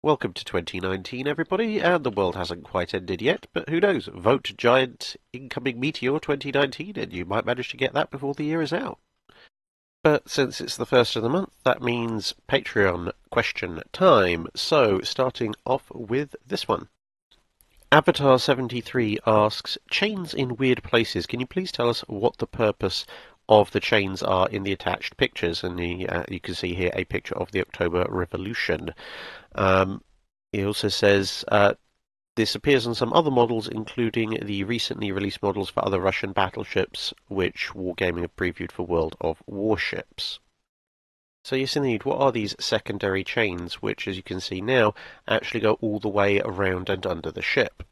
Welcome to 2019, everybody, and the world hasn't quite ended yet, but who knows, vote Giant Incoming Meteor 2019, and you might manage to get that before the year is out. But since it's the first of the month, that means Patreon question time. So, starting off with this one. Avatar73 asks, chains in weird places, can you please tell us what the purpose of the chains are in the attached pictures? And you can see here a picture of the October Revolution. He also says this appears on some other models, including the recently released models for other Russian battleships, which Wargaming have previewed for World of Warships. So yes, indeed, what are these secondary chains, which, as you can see now, actually go all the way around and under the ship?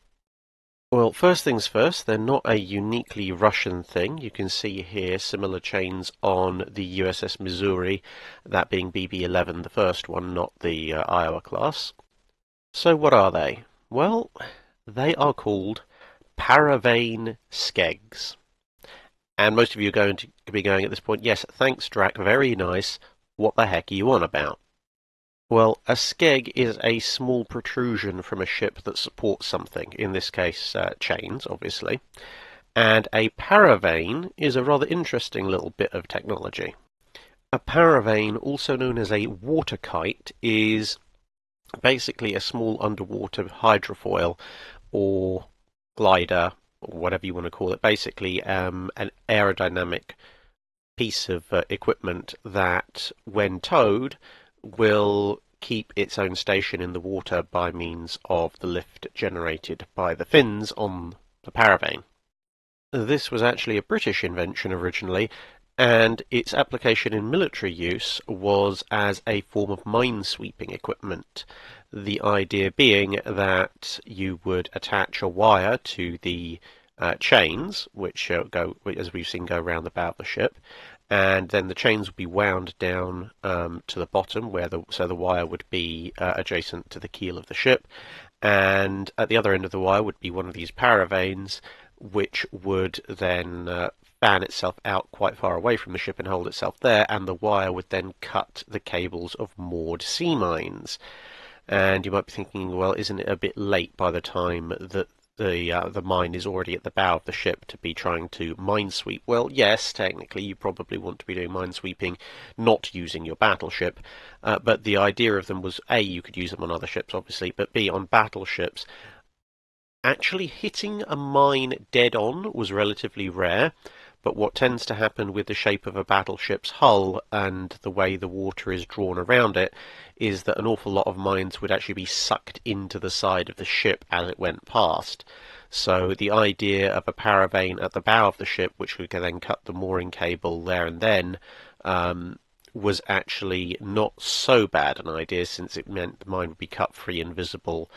Well, first things first, they're not a uniquely Russian thing. You can see here similar chains on the USS Missouri, that being BB-11, the first one, not the Iowa class. So what are they? Well, they are called paravane skegs. And most of you are going to be going at this point, yes, thanks, Drac, very nice. What the heck are you on about? Well, a skeg is a small protrusion from a ship that supports something, in this case chains, obviously. And a paravane is a rather interesting little bit of technology. A paravane, also known as a water kite, is basically a small underwater hydrofoil or glider, or whatever you want to call it, basically an aerodynamic piece of equipment that, when towed, will keep its own station in the water by means of the lift generated by the fins on the paravane. This was actually a British invention originally, and its application in military use was as a form of minesweeping equipment. The idea being that you would attach a wire to the chains, which go, as we've seen, go around the bow of the ship, and then the chains would be wound down to the bottom, so the wire would be adjacent to the keel of the ship, and at the other end of the wire would be one of these paravanes, which would then fan itself out quite far away from the ship and hold itself there, and the wire would then cut the cables of moored sea mines. And you might be thinking, well, isn't it a bit late by the time that the mine is already at the bow of the ship to be trying to minesweep? Well, yes, technically you probably want to be doing minesweeping not using your battleship, but the idea of them was, A, you could use them on other ships, obviously, but B, on battleships, actually hitting a mine dead on was relatively rare. But what tends to happen with the shape of a battleship's hull and the way the water is drawn around it is that an awful lot of mines would actually be sucked into the side of the ship as it went past. So the idea of a paravane at the bow of the ship, which would then cut the mooring cable there and then, was actually not so bad an idea, since it meant the mine would be cut free and visible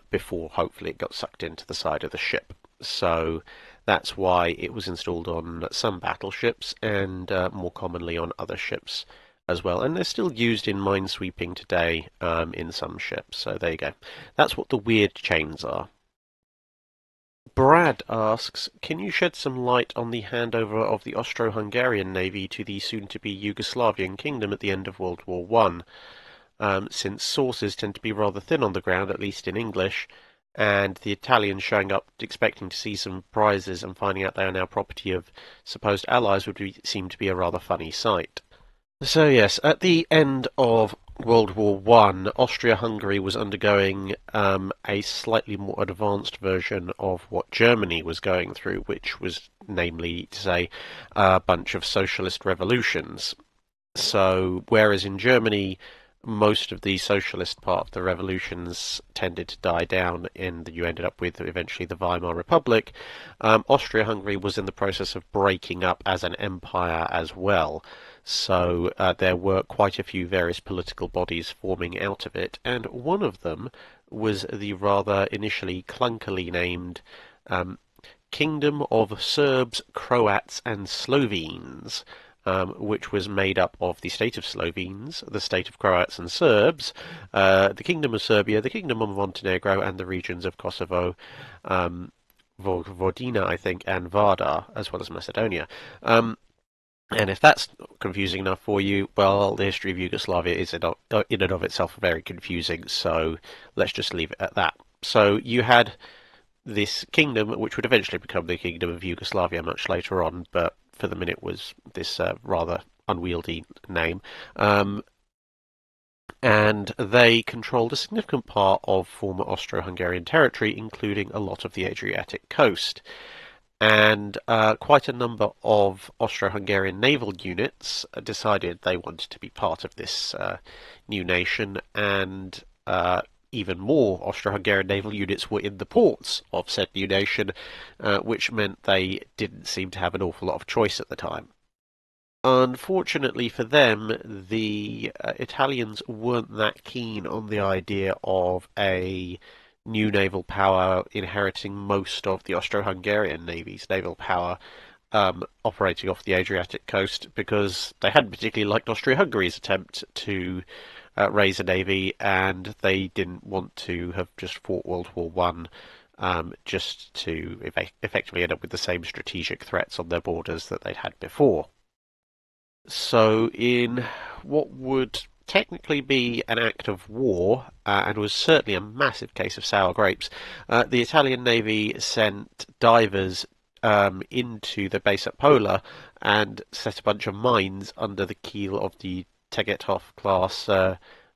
before hopefully it got sucked into the side of the ship. So that's why it was installed on some battleships and more commonly on other ships as well. And they're still used in minesweeping today in some ships. So there you go. That's what the weird chains are. Brad asks, can you shed some light on the handover of the Austro-Hungarian Navy to the soon-to-be Yugoslavian kingdom at the end of World War I? Since sources tend to be rather thin on the ground, at least in English, and the Italians showing up expecting to see some prizes and finding out they are now property of supposed allies seem to be a rather funny sight. So yes, at the end of World War I, Austria-Hungary was undergoing a slightly more advanced version of what Germany was going through, which was, namely to say, a bunch of socialist revolutions. So whereas in Germany most of the socialist part of the revolutions tended to die down, and you ended up with eventually the Weimar Republic, Austria-Hungary was in the process of breaking up as an empire as well. So there were quite a few various political bodies forming out of it, and one of them was the rather initially clunkily named Kingdom of Serbs, Croats and Slovenes. which was made up of the state of Slovenes, the state of Croats and Serbs, the Kingdom of Serbia, the Kingdom of Montenegro, and the regions of Kosovo, Vojvodina, I think, and Vardar, as well as Macedonia. And if that's confusing enough for you, well, the history of Yugoslavia is in and of itself very confusing, so let's just leave it at that. So you had this kingdom, which would eventually become the Kingdom of Yugoslavia much later on, but for the minute was this rather unwieldy name. And they controlled a significant part of former Austro-Hungarian territory, including a lot of the Adriatic coast. And quite a number of Austro-Hungarian naval units decided they wanted to be part of this new nation, and even more Austro-Hungarian naval units were in the ports of said new nation, which meant they didn't seem to have an awful lot of choice at the time. Unfortunately for them, the Italians weren't that keen on the idea of a new naval power inheriting most of the Austro-Hungarian Navy's naval power, operating off the Adriatic coast, because they hadn't particularly liked Austria-Hungary's attempt to raise a navy, and they didn't want to have just fought World War One, just to effectively end up with the same strategic threats on their borders that they'd had before. So in what would technically be an act of war, and was certainly a massive case of sour grapes, the Italian Navy sent divers into the base at Pola and set a bunch of mines under the keel of the Tegetthoff class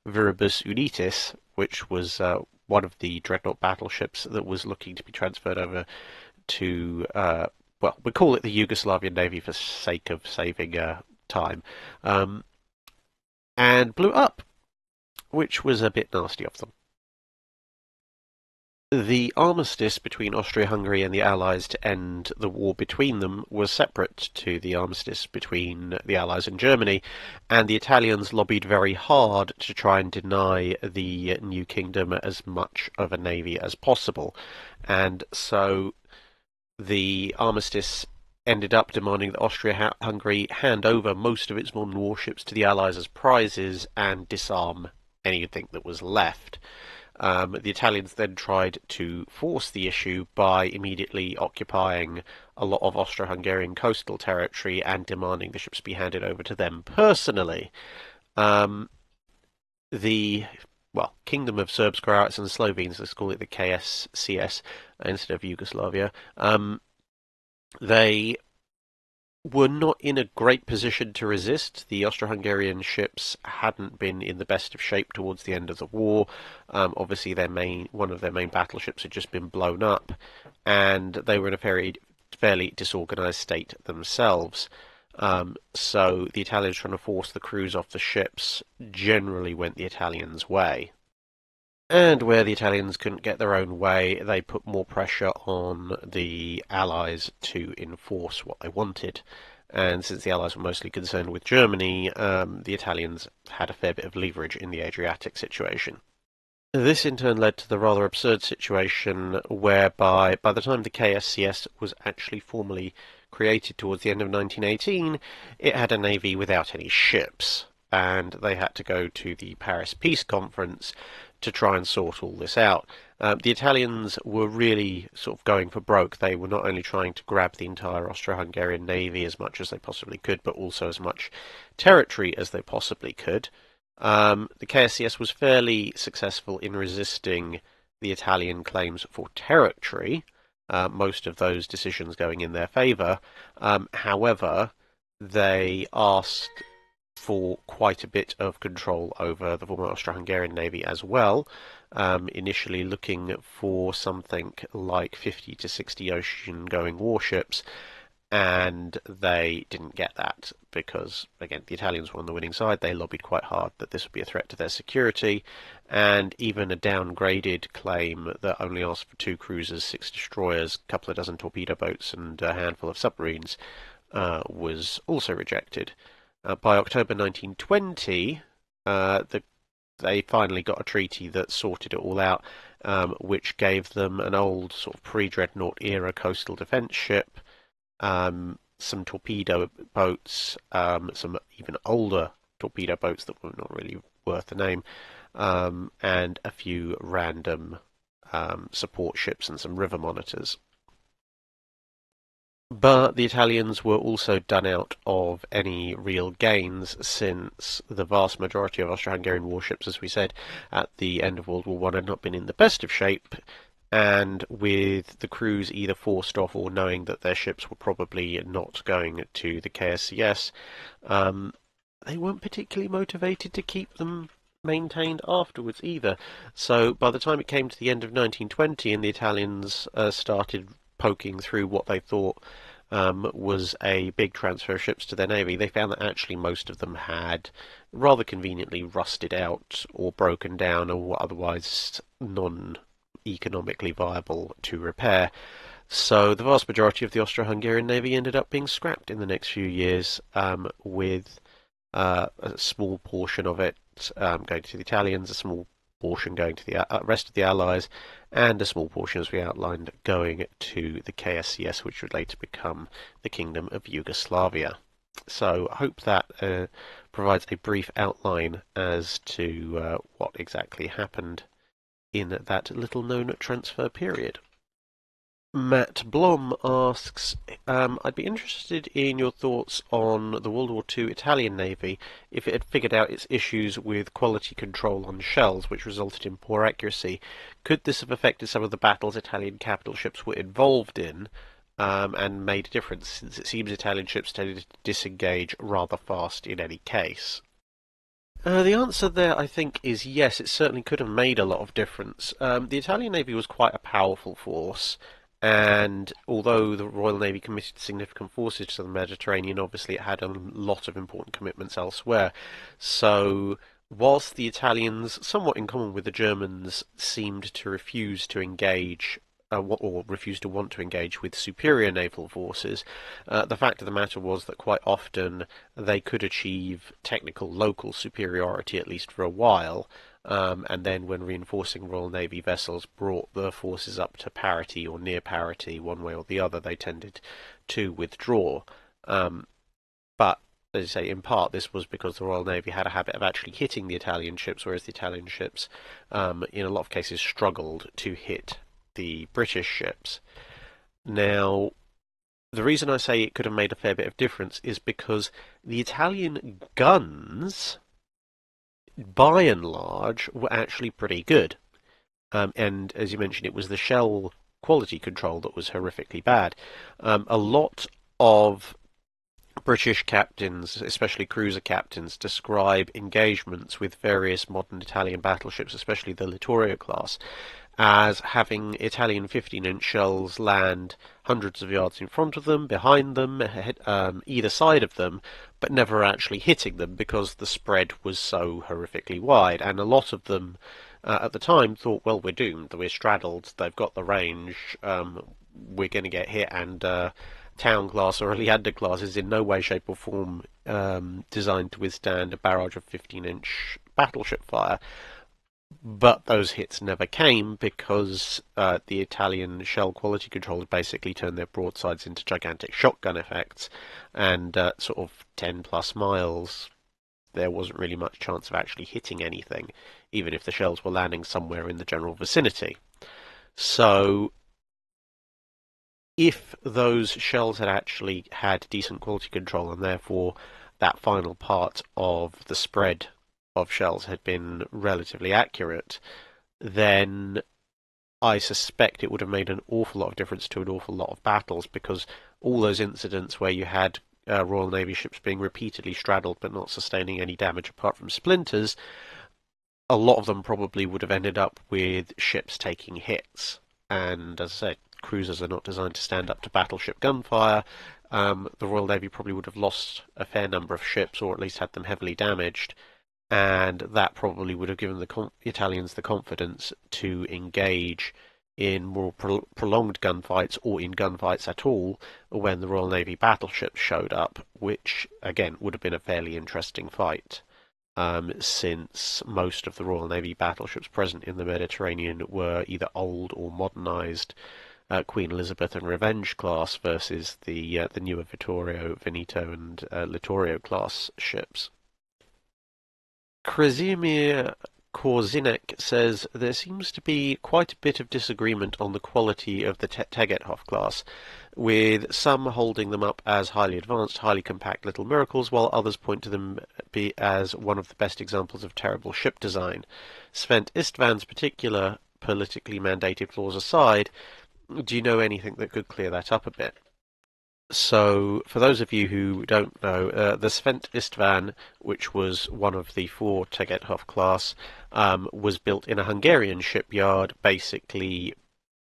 Viribus Unitis, which was one of the dreadnought battleships that was looking to be transferred over to, well, we call it the Yugoslavian Navy for sake of saving time, and blew up, which was a bit nasty of them. The armistice between Austria-Hungary and the Allies to end the war between them was separate to the armistice between the Allies and Germany, and the Italians lobbied very hard to try and deny the new kingdom as much of a navy as possible. And so the armistice ended up demanding that Austria-Hungary hand over most of its modern warships to the Allies as prizes and disarm anything that was left. The Italians then tried to force the issue by immediately occupying a lot of Austro-Hungarian coastal territory and demanding the ships be handed over to them personally. The Kingdom of Serbs, Croats and Slovenes, let's call it the KSCS instead of Yugoslavia, they were not in a great position to resist. The Austro-Hungarian ships hadn't been in the best of shape towards the end of the war. Obviously, one of their main battleships had just been blown up, and they were in a fairly disorganized state themselves. So the Italians trying to force the crews off the ships generally went the Italians' way. And where the Italians couldn't get their own way, they put more pressure on the Allies to enforce what they wanted. And since the Allies were mostly concerned with Germany, the Italians had a fair bit of leverage in the Adriatic situation. This in turn led to the rather absurd situation whereby, by the time the KSCS was actually formally created towards the end of 1918, it had a navy without any ships, and they had to go to the Paris Peace Conference to try and sort all this out. The Italians were really sort of going for broke. They were not only trying to grab the entire Austro-Hungarian navy as much as they possibly could, but also as much territory as they possibly could. The KSCS was fairly successful in resisting the Italian claims for territory, most of those decisions going in their favour. However, they asked for quite a bit of control over the former Austro-Hungarian Navy as well, initially looking for something like 50 to 60 ocean-going warships, and they didn't get that because, again, the Italians were on the winning side. They lobbied quite hard that this would be a threat to their security, and even a downgraded claim that only asked for 2 cruisers, 6 destroyers, a couple of dozen torpedo boats, and a handful of submarines was also rejected. By October 1920, they finally got a treaty that sorted it all out, which gave them an old sort of pre-dreadnought era coastal defence ship, some torpedo boats, some even older torpedo boats that were not really worth the name, and a few random support ships and some river monitors. But the Italians were also done out of any real gains, since the vast majority of Austro-Hungarian warships, as we said, at the end of World War One had not been in the best of shape, and with the crews either forced off or knowing that their ships were probably not going to the KSCS, they weren't particularly motivated to keep them maintained afterwards either. So by the time it came to the end of 1920 and the Italians started poking through what they thought was a big transfer of ships to their navy, they found that actually most of them had rather conveniently rusted out or broken down or were otherwise non-economically viable to repair. So the vast majority of the Austro-Hungarian Navy ended up being scrapped in the next few years, with a small portion of it going to the Italians, a small portion going to the rest of the Allies, and a small portion, as we outlined, going to the KSCS, which would later become the Kingdom of Yugoslavia. So I hope that provides a brief outline as to what exactly happened in that little-known transfer period. Matt Blom asks, I'd be interested in your thoughts on the World War II Italian Navy if it had figured out its issues with quality control on shells, which resulted in poor accuracy. Could this have affected some of the battles Italian capital ships were involved in, and made a difference, since it seems Italian ships tended to disengage rather fast in any case? The answer there, I think, is yes. It certainly could have made a lot of difference. The Italian Navy was quite a powerful force, and although the Royal Navy committed significant forces to the Mediterranean, obviously it had a lot of important commitments elsewhere. So, whilst the Italians, somewhat in common with the Germans, seemed to refuse to engage or refused to want to engage with superior naval forces, the fact of the matter was that quite often they could achieve technical local superiority, at least for a while, and then when reinforcing Royal Navy vessels brought the forces up to parity or near parity one way or the other, they tended to withdraw. But as you say, in part this was because the Royal Navy had a habit of actually hitting the Italian ships, whereas the Italian ships, in a lot of cases, struggled to hit the British ships. Now, the reason I say it could have made a fair bit of difference is because the Italian guns, by and large, were actually pretty good. And as you mentioned, it was the shell quality control that was horrifically bad. A lot of British captains, especially cruiser captains, describe engagements with various modern Italian battleships, especially the Littorio class, as having Italian 15-inch shells land hundreds of yards in front of them, behind them, either side of them, but never actually hitting them because the spread was so horrifically wide. And a lot of them at the time thought, well, we're doomed, we're straddled, they've got the range, we're going to get hit, and Town class or Leander class is in no way, shape or form designed to withstand a barrage of 15-inch battleship fire. But those hits never came because the Italian shell quality controllers basically turned their broadsides into gigantic shotgun effects, and sort of 10 plus miles there wasn't really much chance of actually hitting anything, even if the shells were landing somewhere in the general vicinity. So if those shells had actually had decent quality control, and therefore that final part of the spread of shells had been relatively accurate, then I suspect it would have made an awful lot of difference to an awful lot of battles, because all those incidents where you had Royal Navy ships being repeatedly straddled but not sustaining any damage apart from splinters, a lot of them probably would have ended up with ships taking hits. And as I said, cruisers are not designed to stand up to battleship gunfire. The Royal Navy probably would have lost a fair number of ships, or at least had them heavily damaged, and that probably would have given the Italians the confidence to engage in more prolonged gunfights, or in gunfights at all, when the Royal Navy battleships showed up, which again would have been a fairly interesting fight, since most of the Royal Navy battleships present in the Mediterranean were either old or modernised Queen Elizabeth and Revenge class versus the newer Vittorio, Veneto, and Littorio class ships. Krasimir Korzinek says there seems to be quite a bit of disagreement on the quality of the Tegetthoff class, with some holding them up as highly advanced, highly compact little miracles, while others point to them as one of the best examples of terrible ship design. Sven Istvan's particular politically mandated flaws aside, do you know anything that could clear that up a bit? So, for those of you who don't know, the Sven Istvan, which was one of the four Tegetthoff class, was built in a Hungarian shipyard, basically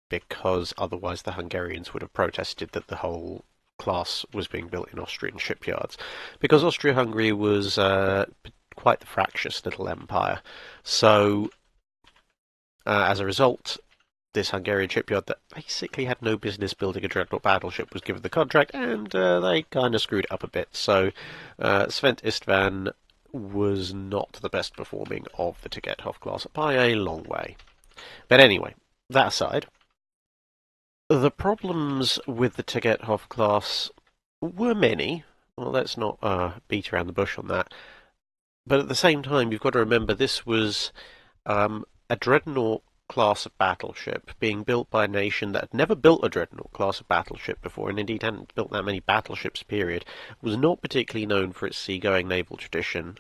because otherwise the Hungarians would have protested that the whole class was being built in Austrian shipyards. Because Austro-Hungary was quite the fractious little empire. So, as a result, this Hungarian shipyard that basically had no business building a dreadnought battleship was given the contract, and they kind of screwed it up a bit. So Sven Istvan was not the best performing of the Tegetthoff class by a long way. But anyway, that aside, the problems with the Tegetthoff class were many. Well, let's not beat around the bush on that. But at the same time, you've got to remember this was a dreadnought class of battleship being built by a nation that had never built a dreadnought class of battleship before, and indeed hadn't built that many battleships, period, was not particularly known for its seagoing naval tradition,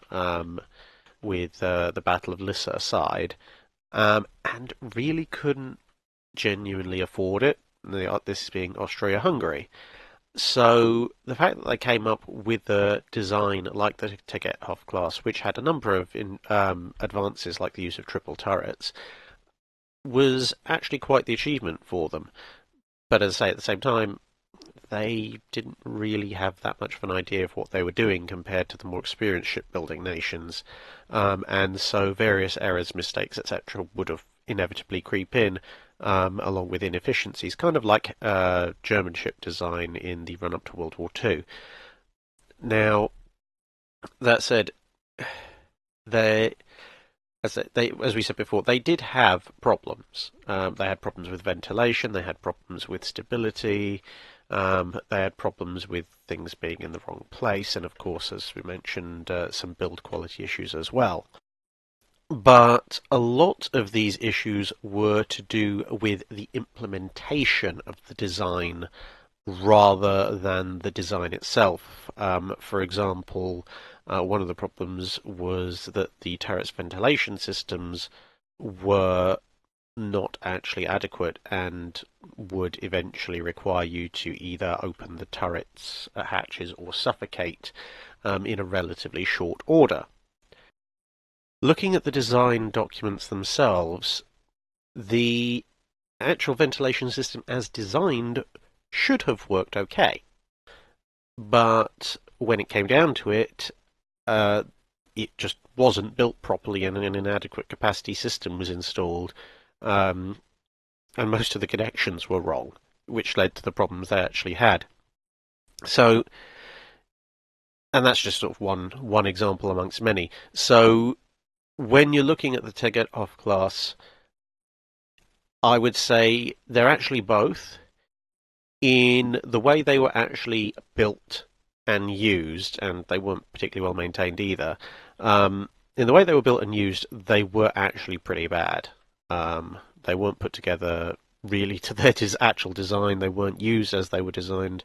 with the Battle of Lissa aside, and really couldn't genuinely afford it, this being Austria-Hungary. So the fact that they came up with a design like the Tegetthoff class, which had a number of advances like the use of triple turrets, was actually quite the achievement for them. But as I say, at the same time, they didn't really have that much of an idea of what they were doing compared to the more experienced shipbuilding nations. And so various errors, mistakes, etc. would have inevitably creep in, along with inefficiencies, kind of like German ship design in the run-up to World War II. Now, that said, they as we said before, they did have problems. They had problems with ventilation, they had problems with stability, they had problems with things being in the wrong place, and of course, as we mentioned, some build quality issues as well. But a lot of these issues were to do with the implementation of the design rather than the design itself. For example, one of the problems was that the turret's ventilation systems were not actually adequate and would eventually require you to either open the turret's hatches or suffocate in a relatively short order. Looking at the design documents themselves, the actual ventilation system as designed should have worked okay. But when it came down to it, it just wasn't built properly, and an inadequate capacity system was installed, and most of the connections were wrong, which led to the problems they actually had. So, and that's just sort of one example amongst many. So, when you're looking at the Tegetthoff class, I would say they're actually both. In the way they were actually built and used, and they weren't particularly well maintained either. In the way they were built and used, they were actually pretty bad. They weren't put together really to their actual design. They weren't used as they were designed.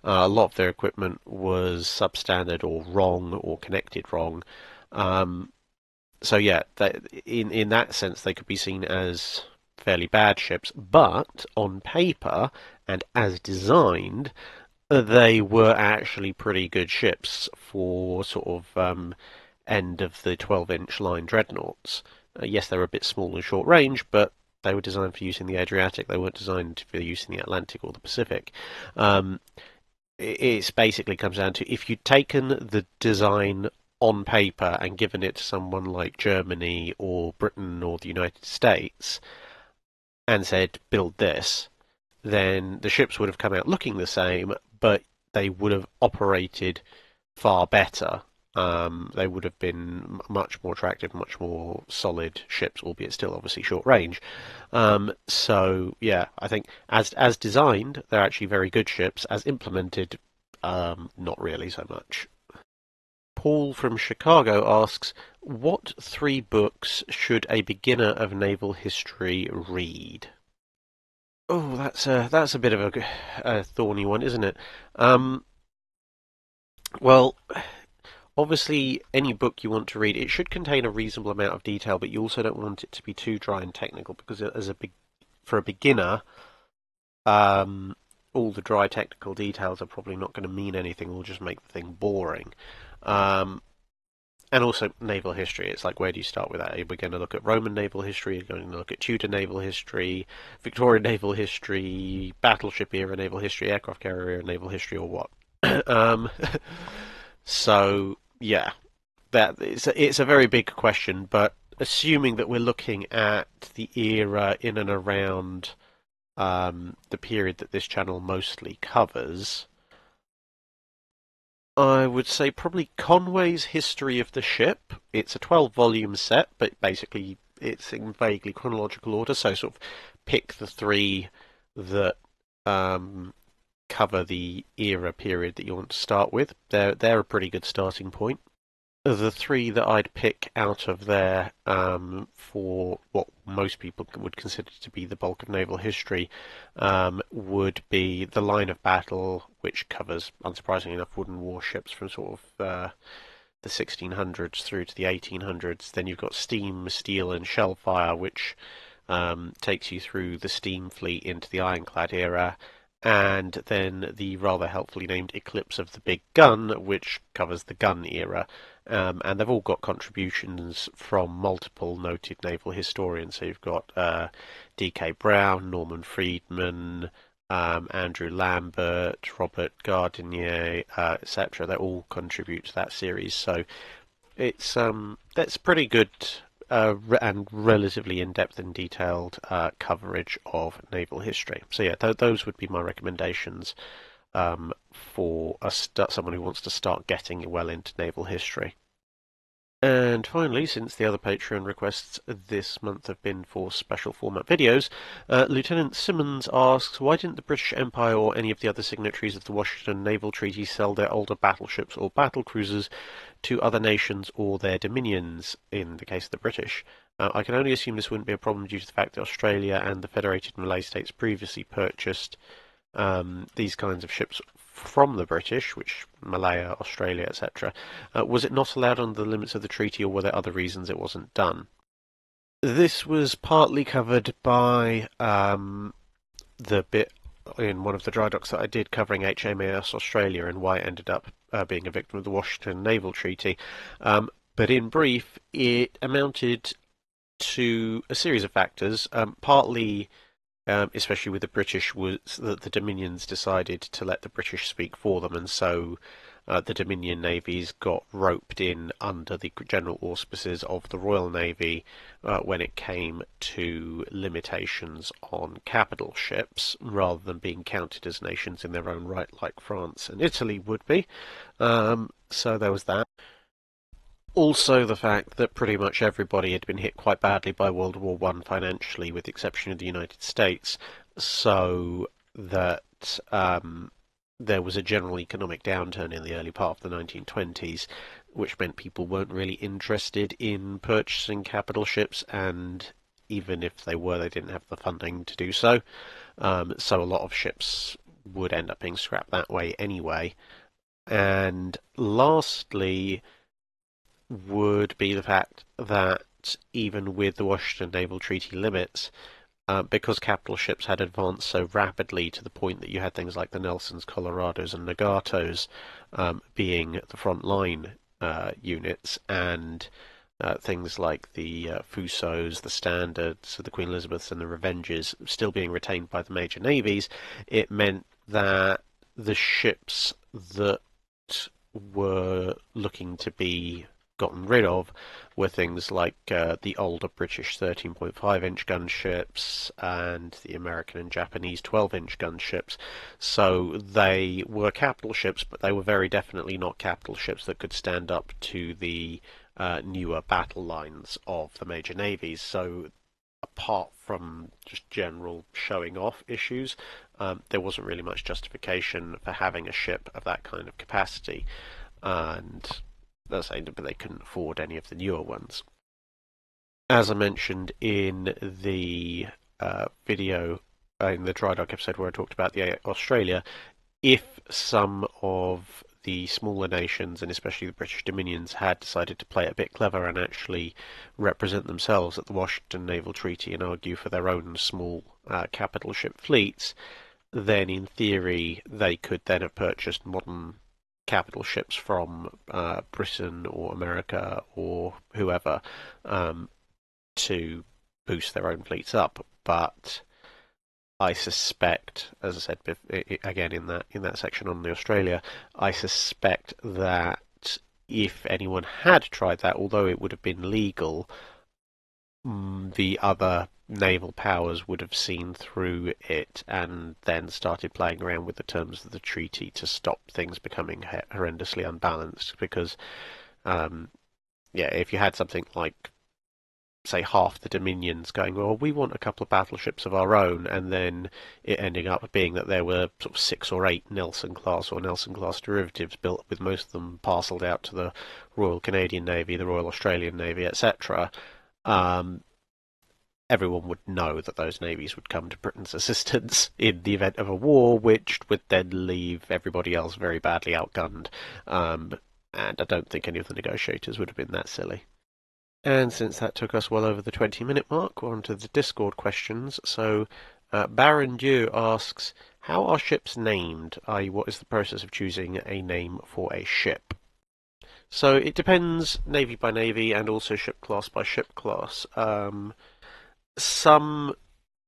A lot of their equipment was substandard or wrong or connected wrong. So yeah, in that sense, they could be seen as fairly bad ships, but on paper and as designed, they were actually pretty good ships for sort of end of the 12-inch line dreadnoughts. Yes, they were a bit small and short range, but they were designed for use in the Adriatic. They weren't designed for use in the Atlantic or the Pacific. It basically comes down to, if you'd taken the design on paper and given it to someone like Germany or Britain or the United States and said, build this, then the ships would have come out looking the same, but they would have operated far better They would have been much more attractive, much more solid ships, albeit still obviously short range. So yeah, I think as designed, they're actually very good ships. As implemented, not really so much. Paul from Chicago asks, what three books should a beginner of naval history read? Oh, that's a bit of a thorny one, isn't it? Um, well, obviously, any book you want to read, it should contain a reasonable amount of detail, but you also don't want it to be too dry and technical because for a beginner, um, all the dry technical details are probably not going to mean anything. Will just make the thing boring. Um, and also naval history. It's like, where do you start with that? Are we going to look at Roman naval history? Are you going to look at Tudor naval history, Victorian naval history, battleship era naval history, aircraft carrier era naval history, or what? um, so yeah, it's a very big question, but assuming that we're looking at the era in and around the period that this channel mostly covers, I would say probably Conway's History of the Ship. It's a 12-volume set, but basically it's in vaguely chronological order, so sort of pick the three that um, cover the era period that you want to start with. They're a pretty good starting point. The three that I'd pick out of there for what most people would consider to be the bulk of naval history would be The Line of Battle, which covers, unsurprisingly enough, wooden warships from sort of the 1600s through to the 1800s. Then you've got Steam, Steel, and Shellfire, which takes you through the steam fleet into the ironclad era, and then the rather helpfully named Eclipse of the Big Gun, which covers the gun era. And they've all got contributions from multiple noted naval historians. So you've got D.K. Brown, Norman Friedman, Andrew Lambert, Robert Gardinier, etc. They all contribute to that series. So it's that's pretty good and relatively in-depth and detailed coverage of naval history. So yeah, those would be my recommendations for someone who wants to start getting well into naval history. And finally, since the other Patreon requests this month have been for special format videos, Lieutenant Simmons asks, why didn't the British Empire or any of the other signatories of the Washington Naval Treaty sell their older battleships or battlecruisers to other nations or their dominions, in the case of the British? I can only assume this wouldn't be a problem due to the fact that Australia and the Federated Malay States previously purchased these kinds of ships from the British, which Malaya, Australia, etc. Was it not allowed under the limits of the treaty, or were there other reasons it wasn't done? This was partly covered by the bit in one of the dry docks that I did covering HMAS Australia and why it ended up being a victim of the Washington Naval Treaty. But in brief, it amounted to a series of factors, partly especially with the British, was that the Dominions decided to let the British speak for them, and so the Dominion navies got roped in under the general auspices of the Royal Navy when it came to limitations on capital ships, rather than being counted as nations in their own right, like France and Italy would be. So there was that. Also, the fact that pretty much everybody had been hit quite badly by World War One financially, with the exception of the United States, so that there was a general economic downturn in the early part of the 1920s, which meant people weren't really interested in purchasing capital ships, and even if they were, they didn't have the funding to do so. So a lot of ships would end up being scrapped that way anyway. And lastly, would be the fact that even with the Washington Naval Treaty limits, because capital ships had advanced so rapidly to the point that you had things like the Nelsons, Colorados, and Nagatos being the front line units, and things like the Fusos, the Standards, the Queen Elizabeths, and the Revenges still being retained by the major navies, it meant that the ships that were looking to be gotten rid of were things like the older British 13.5-inch gunships and the American and Japanese 12-inch gunships. So they were capital ships, but they were very definitely not capital ships that could stand up to the newer battle lines of the major navies. So apart from just general showing off issues, there wasn't really much justification for having a ship of that kind of capacity, and as I say, but they couldn't afford any of the newer ones. As I mentioned in the video, in the Drydock episode where I talked about the Australia, if some of the smaller nations, and especially the British Dominions, had decided to play it a bit clever and actually represent themselves at the Washington Naval Treaty and argue for their own small capital ship fleets, then in theory they could then have purchased modern capital ships from Britain or America or whoever to boost their own fleets up. But I suspect, as I said again in that section on the Australia, I suspect that if anyone had tried that, although it would have been legal, the other naval powers would have seen through it and then started playing around with the terms of the treaty to stop things becoming horrendously unbalanced. Because, if you had something like, say, half the dominions going, well, we want a couple of battleships of our own, and then it ending up being that there were sort of 6 or 8 Nelson-class or Nelson-class derivatives built, with most of them parcelled out to the Royal Canadian Navy, the Royal Australian Navy, etc., everyone would know that those navies would come to Britain's assistance in the event of a war, which would then leave everybody else very badly outgunned. And I don't think any of the negotiators would have been that silly. And since that took us well over the 20-minute mark, we're on to the Discord questions. So Baron Dieu asks, how are ships named? I.e., what is the process of choosing a name for a ship? So it depends navy by navy and also ship class by ship class. Some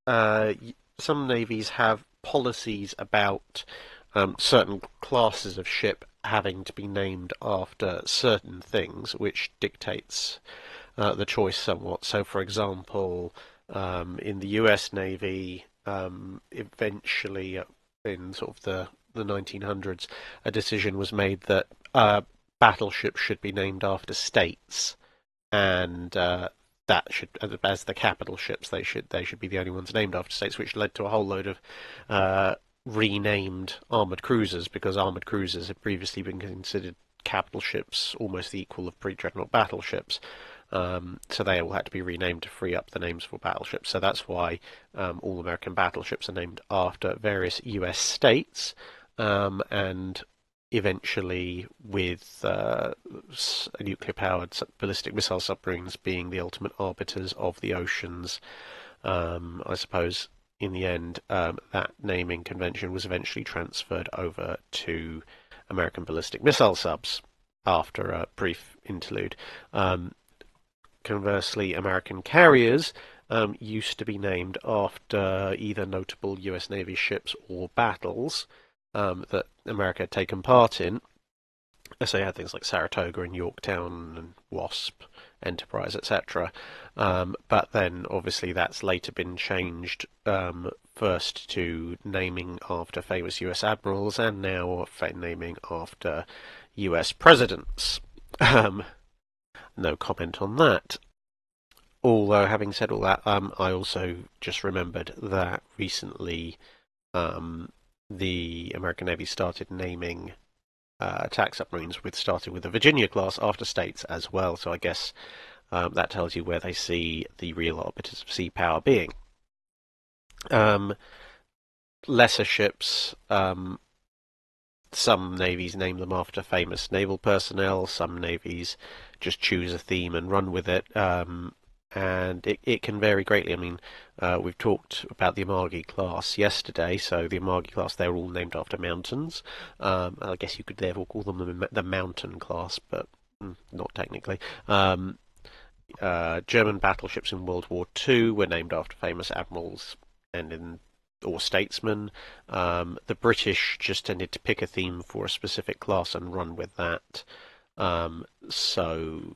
navies have policies about certain classes of ship having to be named after certain things, which dictates the choice somewhat. So, for example, in the US Navy, eventually in sort of the 1900s, a decision was made that battleships should be named after states, and that should, as the capital ships, they should be the only ones named after states, which led to a whole load of renamed armoured cruisers, because armoured cruisers had previously been considered capital ships, almost the equal of pre-dreadnought battleships. So they all had to be renamed to free up the names for battleships. So that's why all American battleships are named after various US states, and eventually with nuclear-powered ballistic missile submarines being the ultimate arbiters of the oceans, I suppose in the end that naming convention was eventually transferred over to American ballistic missile subs after a brief interlude. Conversely, American carriers used to be named after either notable US Navy ships or battles that America had taken part in. So you had things like Saratoga and Yorktown and Wasp, Enterprise, etc. But then obviously that's later been changed, first to naming after famous US admirals and now naming after US presidents. No comment on that. Although, having said all that, I also just remembered that recently the American Navy started naming attack submarines, starting with the Virginia class after states as well. So I guess that tells you where they see the real arbiters of sea power being. Lesser ships, some navies name them after famous naval personnel, some navies just choose a theme and run with it, and it can vary greatly. I mean, we've talked about the Amagi class yesterday, so the Amagi class, they're all named after mountains. I guess you could therefore call them the mountain class, but not technically. German battleships in World War II were named after famous admirals or statesmen. The British just tended to pick a theme for a specific class and run with that. So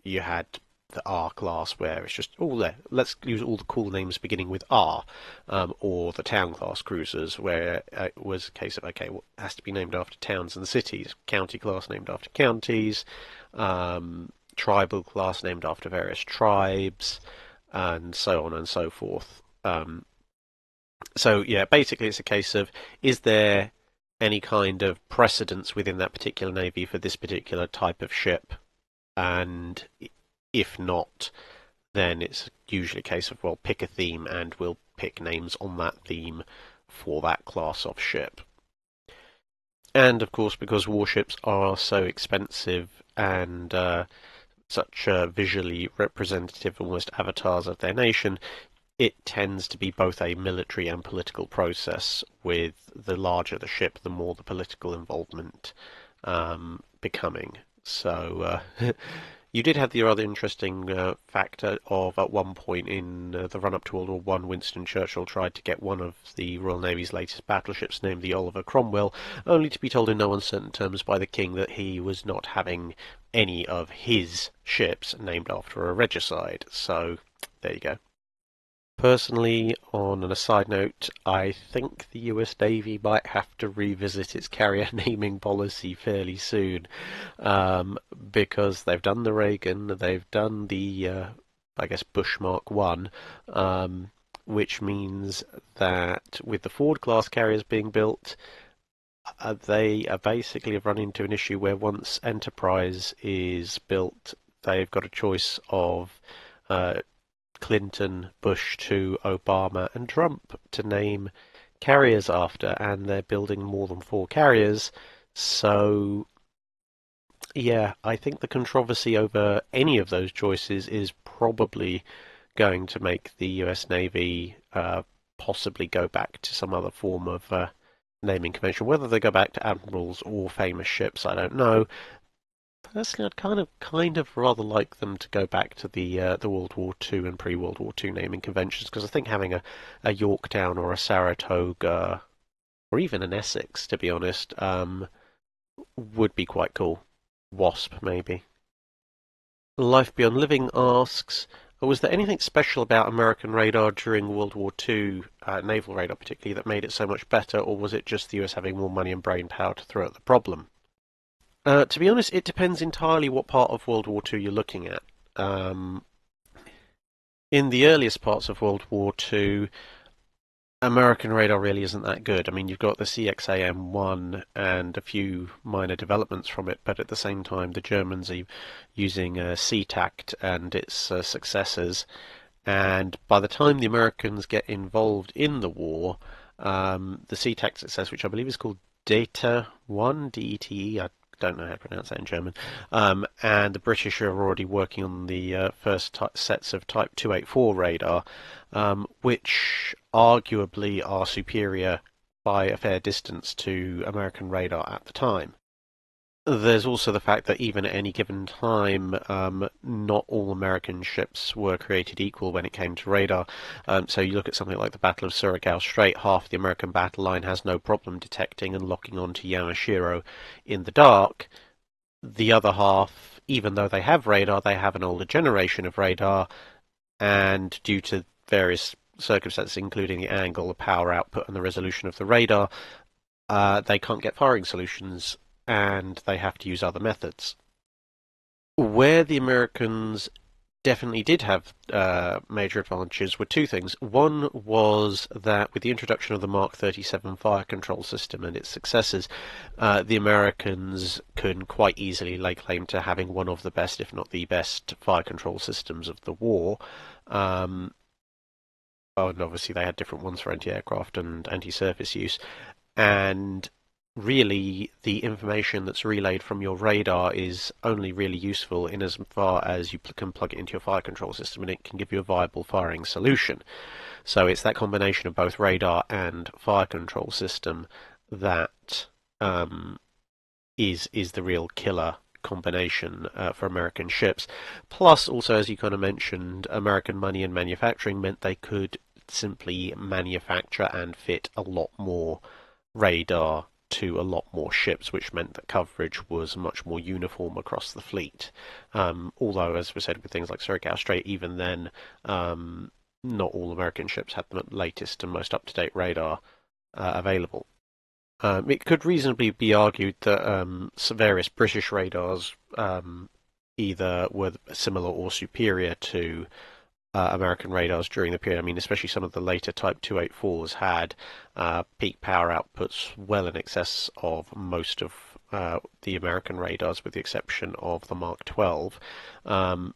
you had the R class where it's just all there. Let's use all the cool names beginning with R, or the town class cruisers where it was a case of okay, well, it has to be named after towns and cities. County class named after counties, tribal class named after various tribes, and so on and so forth. So yeah, basically it's a case of is there any kind of precedence within that particular navy for this particular type of ship, and if not, then it's usually a case of, well, pick a theme and we'll pick names on that theme for that class of ship. And of course, because warships are so expensive and such visually representative, almost avatars of their nation, it tends to be both a military and political process, with the larger the ship, the more the political involvement becoming. So you did have the rather interesting factor of at one point in the run-up to World War One, Winston Churchill tried to get one of the Royal Navy's latest battleships, named the Oliver Cromwell, only to be told in no uncertain terms by the King that he was not having any of his ships named after a regicide. So there you go. Personally, on a side note, I think the US Navy might have to revisit its carrier naming policy fairly soon, because they've done the Reagan, they've done the, I guess, Bush Mark One, which means that with the Ford-class carriers being built, they are basically run into an issue where once Enterprise is built, they've got a choice of Clinton, Bush to Obama and Trump to name carriers after, and they're building more than 4 carriers. So, yeah, I think the controversy over any of those choices is probably going to make the US Navy possibly go back to some other form of naming convention. Whether they go back to admirals or famous ships, I don't know. Personally, I'd kind of rather like them to go back to the World War II and pre-World War II naming conventions, because I think having a Yorktown or a Saratoga or even an Essex, to be honest, would be quite cool. Wasp, maybe. Life Beyond Living asks, was there anything special about American radar during World War II, naval radar particularly, that made it so much better, or was it just the US having more money and brain power to throw at the problem? To be honest, it depends entirely what part of World War II you're looking at. Um, in the earliest parts of World War II, American radar really isn't that good. I mean, you've got the CXAM-1 and a few minor developments from it, but at the same time, the Germans are using SeaTac and its successors. And by the time the Americans get involved in the war, the SeaTac success, which I believe is called Data 1, DETE, I don't know how to pronounce that in German, and the British are already working on the first sets of Type 284 radar, which arguably are superior by a fair distance to American radar at the time. There's also the fact that even at any given time, not all American ships were created equal when it came to radar. So you look at something like the Battle of Surigao Strait, half the American battle line has no problem detecting and locking onto Yamashiro in the dark. The other half, even though they have radar, they have an older generation of radar, and due to various circumstances, including the angle, the power output, and the resolution of the radar, they can't get firing solutions, and they have to use other methods. Where the Americans definitely did have major advantages were two things. One was that with the introduction of the Mark 37 fire control system and its successors, the Americans can quite easily lay claim to having one of the best, if not the best, fire control systems of the war. And obviously they had different ones for anti-aircraft and anti-surface use. And really, the information that's relayed from your radar is only really useful in as far as you can plug it into your fire control system and it can give you a viable firing solution. So it's that combination of both radar and fire control system that is the real killer combination for American ships. Plus, also, as you kind of mentioned, American money and manufacturing meant they could simply manufacture and fit a lot more radar to a lot more ships, which meant that coverage was much more uniform across the fleet. Although, as we said, with things like Surigao Strait, even then, not all American ships had the latest and most up-to-date radar available. It could reasonably be argued that various British radars either were similar or superior to American radars during the period. I mean, especially some of the later Type 284s had peak power outputs well in excess of most of the American radars, with the exception of the Mark 12. And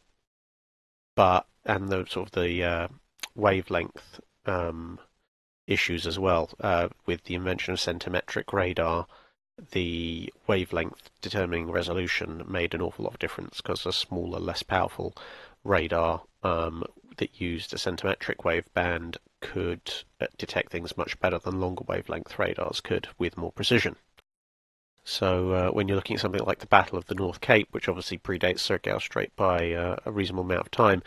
the sort of the wavelength issues as well. With the invention of centimetric radar, the wavelength determining resolution made an awful lot of difference, because a smaller, less powerful radar that used a centimetric wave band could detect things much better than longer wavelength radars could with more precision. So when you're looking at something like the Battle of the North Cape, which obviously predates Surigao Strait by a reasonable amount of time,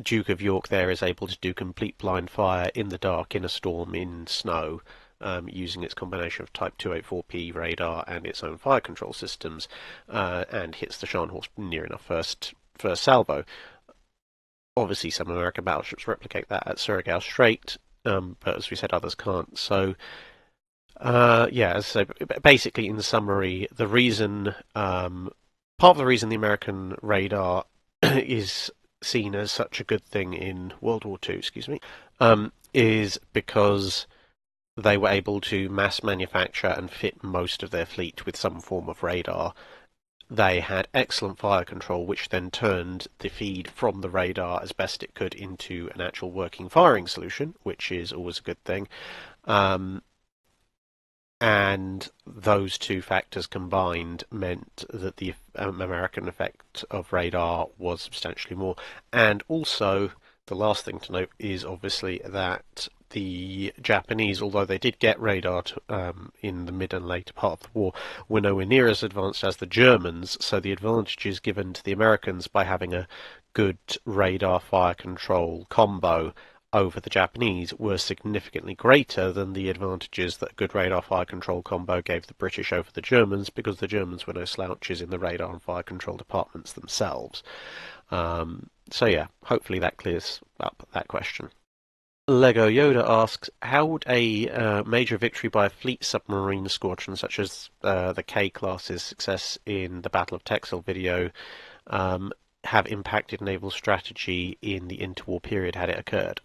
Duke of York there is able to do complete blind fire in the dark, in a storm, in snow, using its combination of Type 284P radar and its own fire control systems, and hits the Scharnhorst near enough first salvo. Obviously, some American battleships replicate that at Surigao Strait, but as we said, others can't. So, so basically, in summary, the reason, part of the reason the American radar is seen as such a good thing in World War II, is because they were able to mass manufacture and fit most of their fleet with some form of radar. They had excellent fire control, which then turned the feed from the radar as best it could into an actual working firing solution, which is always a good thing. And those two factors combined meant that the American effect of radar was substantially more. And also, the last thing to note is obviously that the Japanese, although they did get radar in the mid and later part of the war, were nowhere near as advanced as the Germans, so the advantages given to the Americans by having a good radar fire control combo over the Japanese were significantly greater than the advantages that a good radar fire control combo gave the British over the Germans, because the Germans were no slouches in the radar and fire control departments themselves. So yeah, hopefully that clears up that question. Lego Yoda asks, how would a major victory by a fleet submarine squadron, such as the K-class's success in the Battle of Texel video, have impacted naval strategy in the interwar period had it occurred?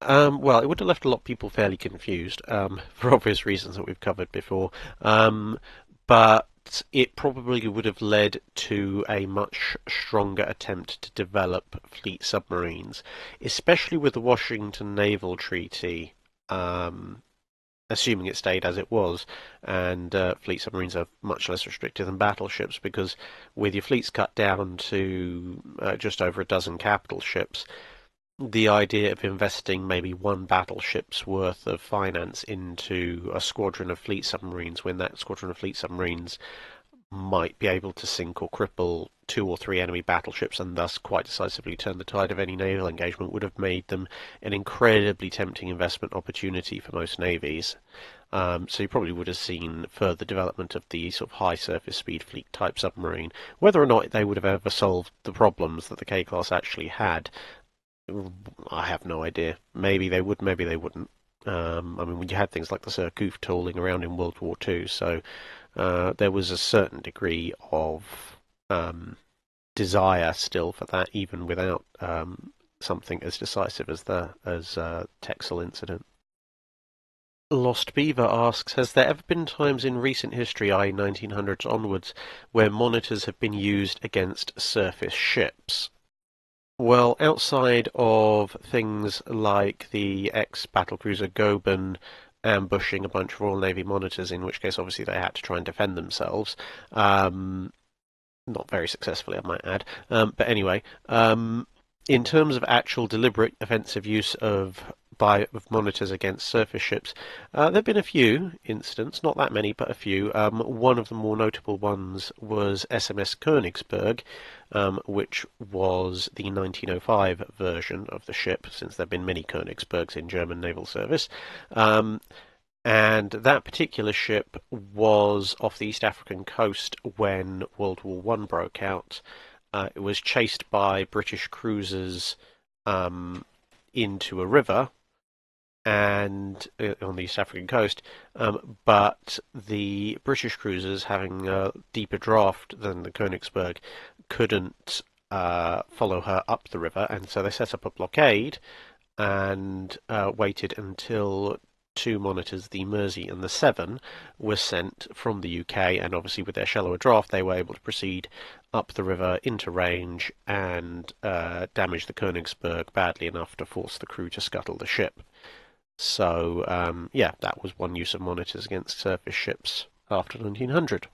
Well, it would have left a lot of people fairly confused, for obvious reasons that we've covered before. But it probably would have led to a much stronger attempt to develop fleet submarines, especially with the Washington Naval Treaty, assuming it stayed as it was, and fleet submarines are much less restricted than battleships, because with your fleets cut down to just over a dozen capital ships, the idea of investing maybe one battleship's worth of finance into a squadron of fleet submarines, when that squadron of fleet submarines might be able to sink or cripple 2 or 3 enemy battleships and thus quite decisively turn the tide of any naval engagement, would have made them an incredibly tempting investment opportunity for most navies. So you probably would have seen further development of the sort of high surface speed fleet type submarine. Whether or not they would have ever solved the problems that the K-class actually had, I have no idea. Maybe they would, maybe they wouldn't. I mean, you had things like the Surcouf tooling around in World War II, so there was a certain degree of desire still for that, even without something as decisive as the Texel incident. Lost Beaver asks, has there ever been times in recent history, i.e. 1900s onwards, where monitors have been used against surface ships? Well, outside of things like the ex-battlecruiser Goeben ambushing a bunch of Royal Navy monitors, in which case obviously they had to try and defend themselves, not very successfully, I might add. But anyway, in terms of actual deliberate offensive use of monitors against surface ships, there have been a few incidents, not that many, but a few. One of the more notable ones was SMS Königsberg, which was the 1905 version of the ship, since there have been many Königsbergs in German naval service. And that particular ship was off the East African coast when World War One broke out. It was chased by British cruisers um, into a river and on the East African coast, but the British cruisers, having a deeper draft than the Königsberg, couldn't follow her up the river, and so they set up a blockade and waited until two monitors, the Mersey and the Severn, were sent from the UK, and obviously with their shallower draft they were able to proceed up the river into range and damage the Königsberg badly enough to force the crew to scuttle the ship. So, yeah, that was one use of monitors against surface ships after 1900.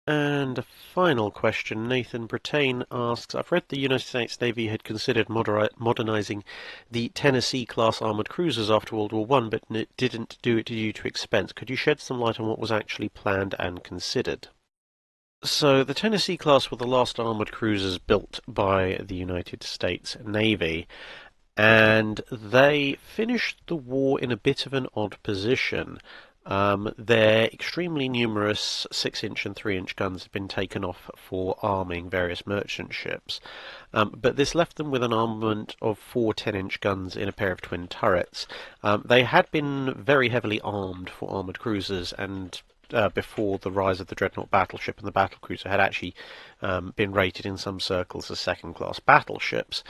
And a final question, Nathan Brattain asks, I've read the United States Navy had considered modernising the Tennessee class armoured cruisers after World War One, but didn't do it due to expense. Could you shed some light on what was actually planned and considered? So the Tennessee class were the last armoured cruisers built by the United States Navy, and they finished the war in a bit of an odd position. Their extremely numerous 6-inch and 3-inch guns had been taken off for arming various merchant ships, but this left them with an armament of 4 10-inch guns in a pair of twin turrets. They had been very heavily armed for armoured cruisers, and before the rise of the dreadnought battleship and the battlecruiser had actually been rated in some circles as second-class battleships.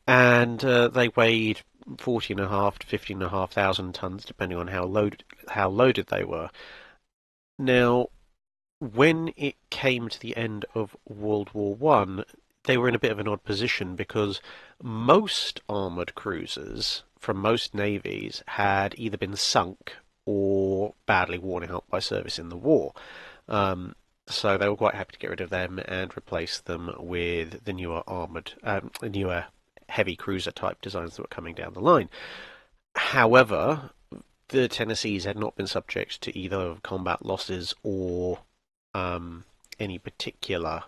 And they weighed 14.5 to 15,500 tons, depending on how loaded they were. Now, when it came to the end of World War One, they were in a bit of an odd position because most armoured cruisers from most navies had either been sunk or badly worn out by service in the war. So they were quite happy to get rid of them and replace them with the newer heavy cruiser type designs that were coming down the line. However, the Tennessees had not been subject to either combat losses or any particular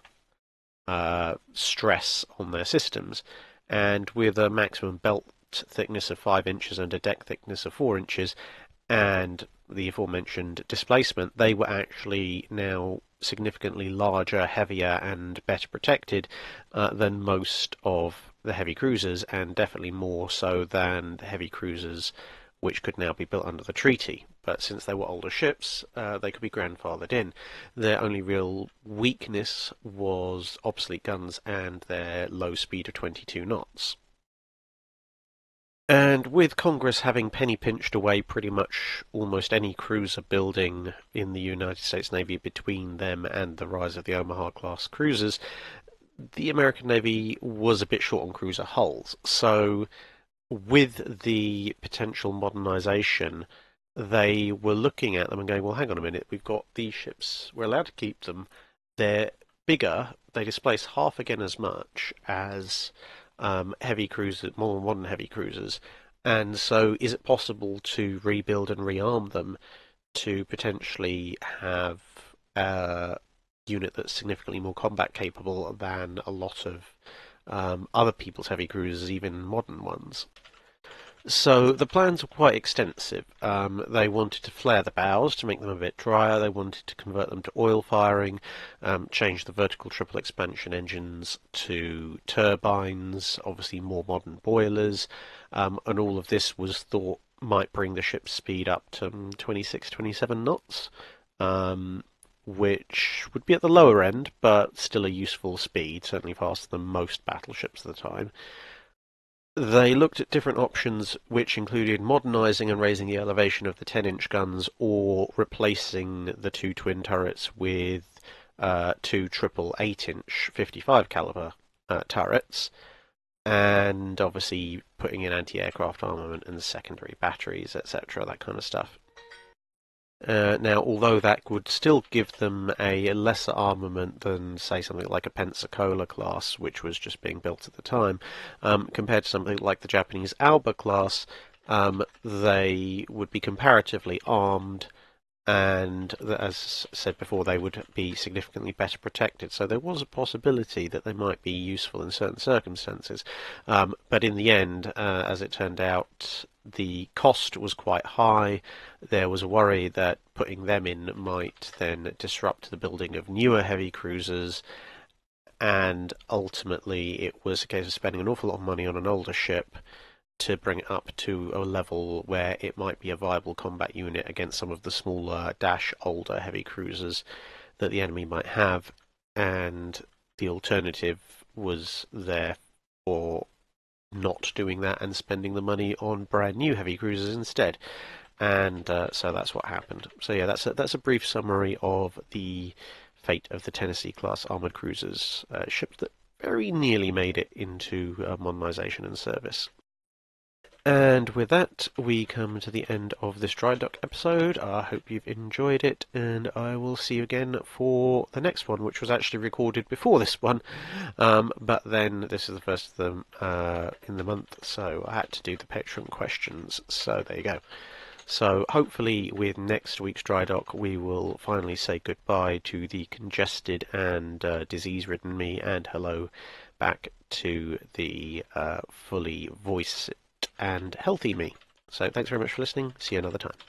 stress on their systems, and with a maximum belt thickness of 5 inches and a deck thickness of 4 inches, and the aforementioned displacement, they were actually now significantly larger, heavier, and better protected than most of the heavy cruisers, and definitely more so than the heavy cruisers which could now be built under the treaty. But since they were older ships, they could be grandfathered in. Their only real weakness was obsolete guns and their low speed of 22 knots. And with Congress having penny pinched away pretty much almost any cruiser building in the United States Navy between them and the rise of the Omaha class cruisers, the American Navy was a bit short on cruiser hulls. So with the potential modernization, they were looking at them and going, well, hang on a minute, we've got these ships, we're allowed to keep them, they're bigger, they displace half again as much as heavy cruisers, more modern heavy cruisers, and so is it possible to rebuild and rearm them to potentially have a unit that's significantly more combat capable than a lot of other people's heavy cruisers, even modern ones? So the plans were quite extensive. They wanted to flare the bows to make them a bit drier. They wanted to convert them to oil firing, change the vertical triple expansion engines to turbines, obviously more modern boilers, and all of this was thought might bring the ship's speed up to 26, 27 knots, which would be at the lower end, but still a useful speed, certainly faster than most battleships at the time. They looked at different options, which included modernising and raising the elevation of the 10-inch guns, or replacing the two twin turrets with two triple 8-inch 55 caliber turrets, and obviously putting in anti-aircraft armament and secondary batteries, etc., that kind of stuff. Now, although that would still give them a lesser armament than, say, something like a Pensacola class, which was just being built at the time, compared to something like the Japanese Alba class, they would be comparatively armed and as said before, they would be significantly better protected. So there was a possibility that they might be useful in certain circumstances. But in the end, as it turned out, the cost was quite high. There was a worry that putting them in might then disrupt the building of newer heavy cruisers, and ultimately it was a case of spending an awful lot of money on an older ship to bring it up to a level where it might be a viable combat unit against some of the smaller, older heavy cruisers that the enemy might have, and the alternative was therefore not doing that and spending the money on brand new heavy cruisers instead. And so that's what happened. So yeah, that's a brief summary of the fate of the Tennessee class armoured cruisers, ships that very nearly made it into modernisation and service. And with that, we come to the end of this Drydock episode. I hope you've enjoyed it, and I will see you again for the next one, which was actually recorded before this one. But then this is the first of them in the month, so I had to do the Patreon questions. So there you go. So hopefully with next week's Drydock, we will finally say goodbye to the congested and disease-ridden me, and hello back to the fully voiced and healthy me. So thanks very much for listening. See you another time.